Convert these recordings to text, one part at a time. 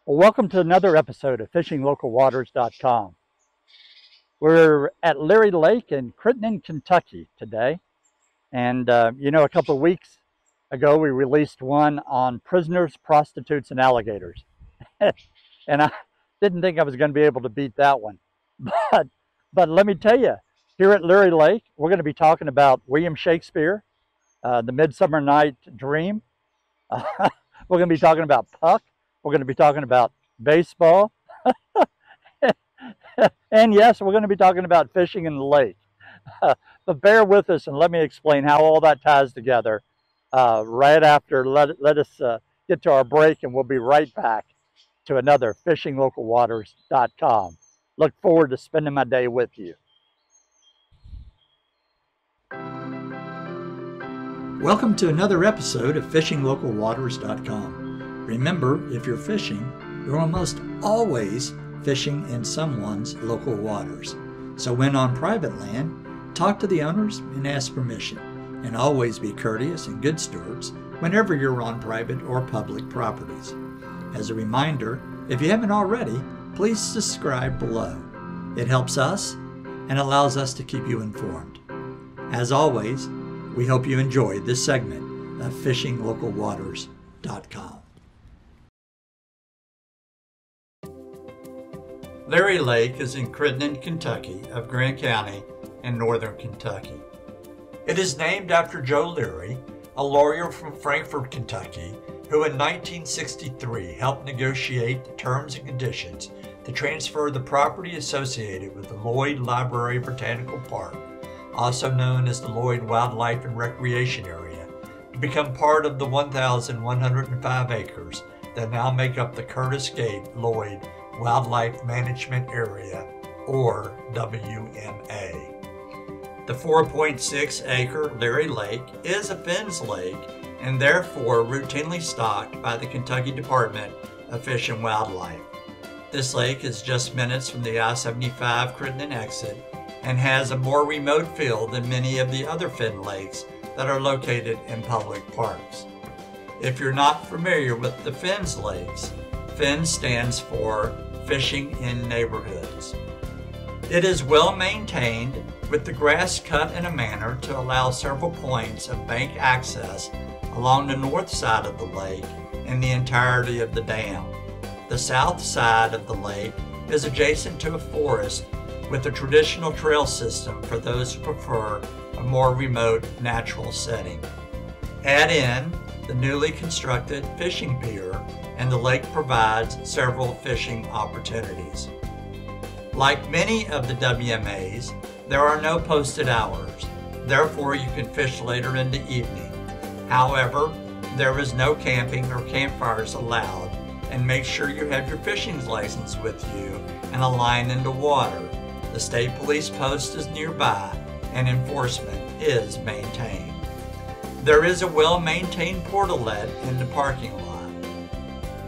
Well, welcome to another episode of FishingLocalWaters.com. We're at Leary Lake in Crittenden, Kentucky today. And, a couple of weeks ago, we released one on prisoners, prostitutes, and alligators. And I didn't think I was going to be able to beat that one. But let me tell you, here at Leary Lake, we're going to be talking about William Shakespeare, the Midsummer Night Dream. We're going to be talking about Puke. We're going to be talking about baseball. And yes, we're going to be talking about fishing in the lake. But bear with us and let me explain how all that ties together right after. Let us get to our break, and we'll be right back to another FishingLocalWaters.com. Look forward to spending my day with you. Welcome to another episode of FishingLocalWaters.com. Remember, if you're fishing, you're almost always fishing in someone's local waters. So when on private land, talk to the owners and ask permission. And always be courteous and good stewards whenever you're on private or public properties. As a reminder, if you haven't already, please subscribe below. It helps us and allows us to keep you informed. As always, we hope you enjoyed this segment of FishingLocalWaters.com. Leary Lake is in Crittenden, Kentucky of Grant County in northern Kentucky. It is named after Joe Leary, a lawyer from Frankfort, Kentucky, who in 1963 helped negotiate the terms and conditions to transfer the property associated with the Lloyd Library Botanical Park, also known as the Lloyd Wildlife and Recreation Area, to become part of the 1,105 acres that now make up the Curtis G Lloyd Wildlife Management Area, or WMA. The 4.6-acre Leary Lake is a Fens lake and therefore routinely stocked by the Kentucky Department of Fish and Wildlife. This lake is just minutes from the I-75 Crittenden exit and has a more remote feel than many of the other fen lakes that are located in public parks. If you're not familiar with the Fens lakes, FEN stands for Fishing in Neighborhoods. It is well maintained, with the grass cut in a manner to allow several points of bank access along the north side of the lake and the entirety of the dam. The south side of the lake is adjacent to a forest with a traditional trail system for those who prefer a more remote natural setting. Add in the newly constructed fishing pier, and the lake provides several fishing opportunities. Like many of the WMAs, there are no posted hours, therefore you can fish later in the evening. However, there is no camping or campfires allowed, and make sure you have your fishing license with you and a line in the water. The state police post is nearby and enforcement is maintained. There is a well-maintained portalet in the parking lot.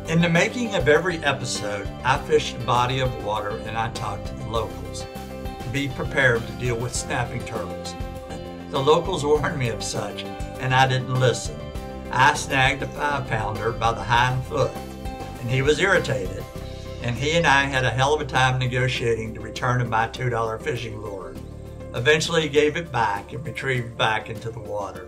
In the making of every episode, I fished a body of water and I talked to the locals. Be prepared to deal with snapping turtles. The locals warned me of such, and I didn't listen. I snagged a 5-pounder by the hind foot, and he was irritated, and he and I had a hell of a time negotiating to return him my $2 fishing lure. Eventually he gave it back and retrieved back into the water.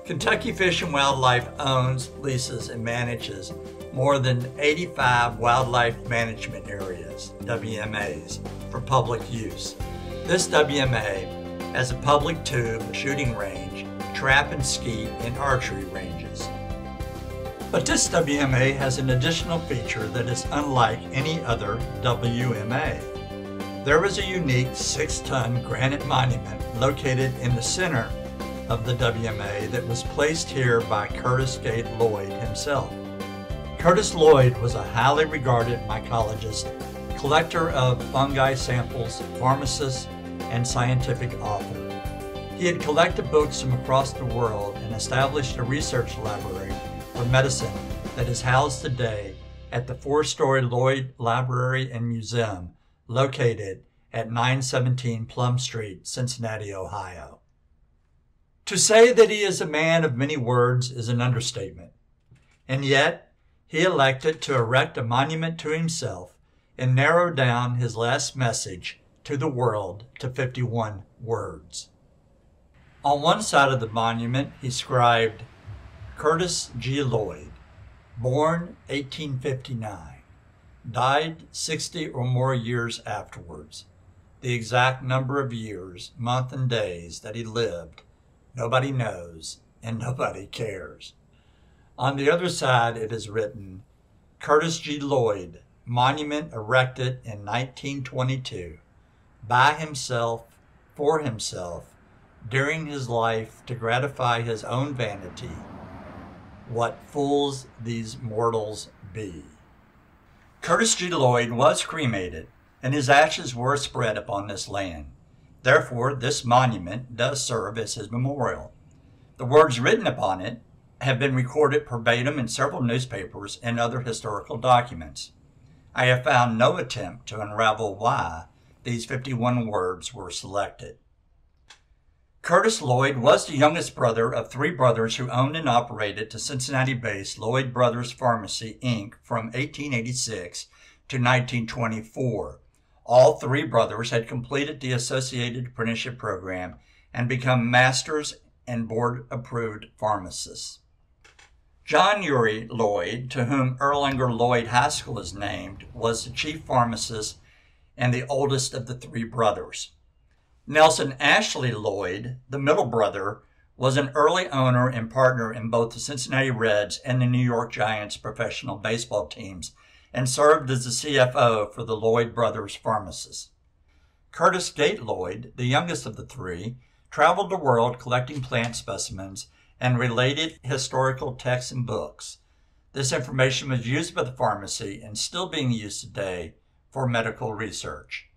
Kentucky Fish and Wildlife owns, leases, and manages more than 85 wildlife management areas, WMAs, for public use. This WMA has a public tube, shooting range, trap and skeet, and archery ranges. But this WMA has an additional feature that is unlike any other WMA. There is a unique 6-ton granite monument located in the center of the WMA that was placed here by Curtis G Lloyd himself. Curtis Llyod was a highly regarded mycologist, collector of fungi samples, pharmacist, and scientific author. He had collected books from across the world and established a research library for medicine that is housed today at the 4-story Lloyd Library and Museum, located at 917 Plum Street, Cincinnati, Ohio. To say that he is a man of many words is an understatement, and yet he elected to erect a monument to himself and narrow down his last message to the world to 51 words. On one side of the monument, he scribed, Curtis G Lloyd, born 1859, died 60 or more years afterwards. The exact number of years, month, and days that he lived, nobody knows and nobody cares. On the other side, it is written, Curtis G Lloyd, monument erected in 1922, by himself, for himself, during his life to gratify his own vanity. What fools these mortals be. Curtis G Lloyd was cremated, and his ashes were spread upon this land. Therefore, this monument does serve as his memorial. The words written upon it have been recorded verbatim in several newspapers and other historical documents. I have found no attempt to unravel why these 51 words were selected. Curtis Lloyd was the youngest brother of three brothers who owned and operated the Cincinnati-based Lloyd Brothers Pharmacy, Inc. from 1886 to 1924. All three brothers had completed the Associated Apprenticeship Program and become masters and board-approved pharmacists. John Leary Lloyd, to whom Erlanger Lloyd High School is named, was the chief pharmacist and the oldest of the three brothers. Nelson Ashley Lloyd, the middle brother, was an early owner and partner in both the Cincinnati Reds and the New York Giants professional baseball teams and served as the CFO for the Lloyd Brothers Pharmacists. Curtis G Lloyd, the youngest of the three, traveled the world collecting plant specimens and related historical texts and books. This information was used by the pharmacy and still being used today for medical research.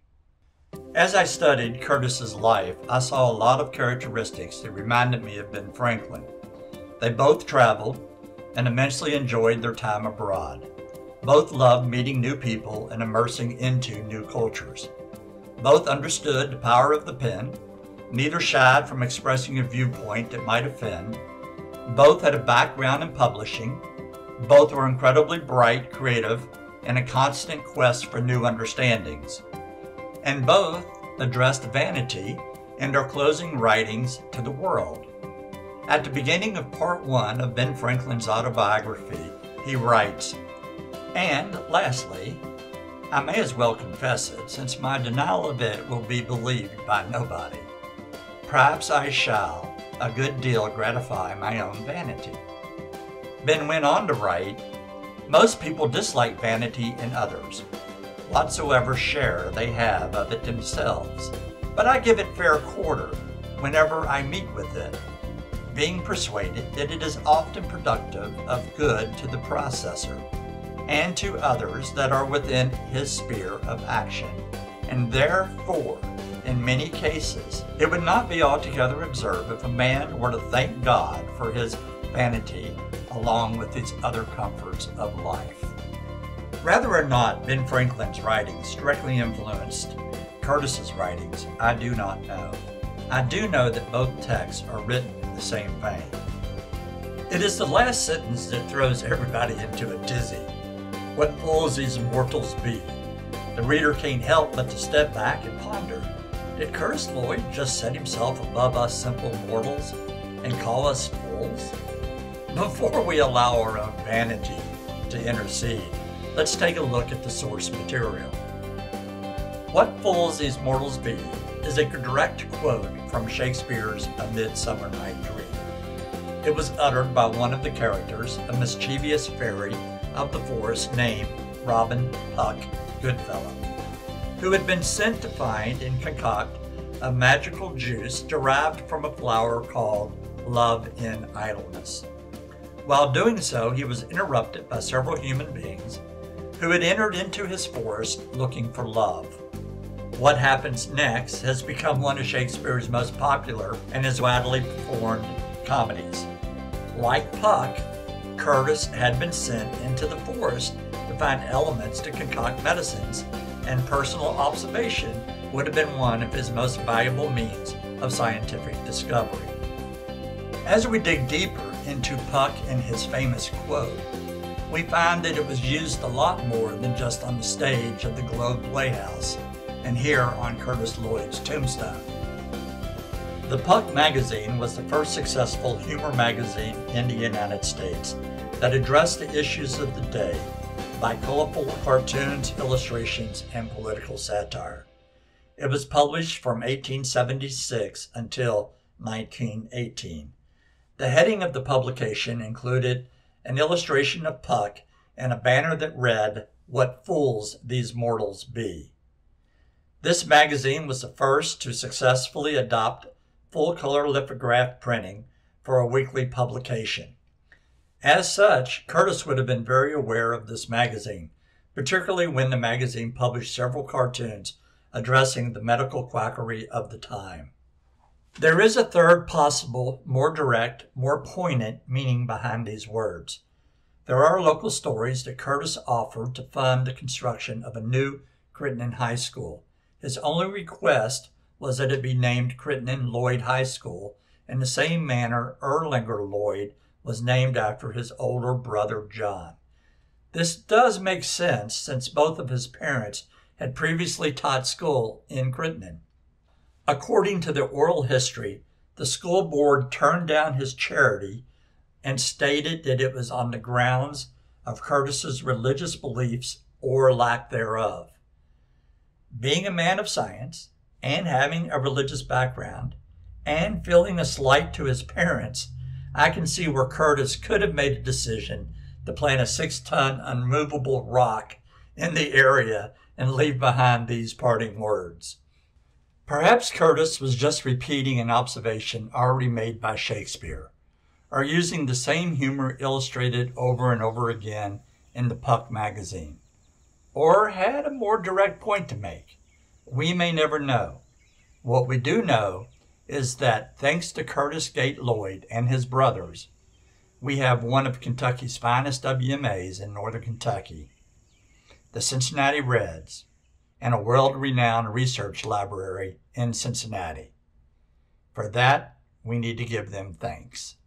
As I studied Curtis's life, I saw a lot of characteristics that reminded me of Ben Franklin. They both traveled and immensely enjoyed their time abroad. Both loved meeting new people and immersing into new cultures. Both understood the power of the pen. Neither shied from expressing a viewpoint that might offend. Both had a background in publishing. Both were incredibly bright, creative, and a constant quest for new understandings. And both addressed vanity in their closing writings to the world. At the beginning of part 1 of Ben Franklin's autobiography, he writes, and lastly, I may as well confess it, since my denial of it will be believed by nobody. Perhaps I shall a good deal gratify my own vanity. Ben went on to write, most people dislike vanity in others, whatsoever share they have of it themselves, but I give it fair quarter whenever I meet with it, being persuaded that it is often productive of good to the processor and to others that are within his sphere of action, and therefore, in many cases, it would not be altogether absurd if a man were to thank God for his vanity along with his other comforts of life. Whether or not Ben Franklin's writings directly influenced Curtis's writings, I do not know. I do know that both texts are written in the same vein. It is the last sentence that throws everybody into a tizzy. What fools these mortals be. The reader can't help but to step back and ponder. Did Curtis Lloyd just set himself above us simple mortals and call us fools? Before we allow our own vanity to intercede, let's take a look at the source material. What fools these mortals be is a direct quote from Shakespeare's A Midsummer Night's Dream. It was uttered by one of the characters, a mischievous fairy of the forest named Robin Puck Goodfellow, who had been sent to find and concoct a magical juice derived from a flower called love in idleness. While doing so, he was interrupted by several human beings who had entered into his forest looking for love. What happens next has become one of Shakespeare's most popular and his widely performed comedies. Like Puck, Curtis had been sent into the forest to find elements to concoct medicines, and personal observation would have been one of his most valuable means of scientific discovery. As we dig deeper into Puck and his famous quote, we find that it was used a lot more than just on the stage of the Globe Playhouse and here on Curtis Lloyd's tombstone. The Puke magazine was the first successful humor magazine in the United States that addressed the issues of the day by colorful cartoons, illustrations, and political satire. It was published from 1876 until 1918. The heading of the publication included an illustration of Puke and a banner that read, "What fools these mortals be." This magazine was the first to successfully adopt full-color lithograph printing for a weekly publication. As such, Curtis would have been very aware of this magazine, particularly when the magazine published several cartoons addressing the medical quackery of the time. There is a third possible, more direct, more poignant meaning behind these words. There are local stories that Curtis offered to fund the construction of a new Crittenden High School. His only request was that it be named Crittenden Lloyd High School in the same manner Erlanger Lloyd was named after his older brother John. This does make sense since both of his parents had previously taught school in Crittenden. According to the oral history, the school board turned down his charity and stated that it was on the grounds of Curtis's religious beliefs or lack thereof. Being a man of science and having a religious background and feeling a slight to his parents, I can see where Curtis could have made a decision to plant a 6-ton unmovable rock in the area and leave behind these parting words. Perhaps Curtis was just repeating an observation already made by Shakespeare, or using the same humor illustrated over and over again in the Puke magazine, or had a more direct point to make. We may never know. What we do know is that thanks to Curtis G Lloyd and his brothers, we have one of Kentucky's finest WMAs in northern Kentucky, the Cincinnati Reds, and a world-renowned research library in Cincinnati. For that, we need to give them thanks.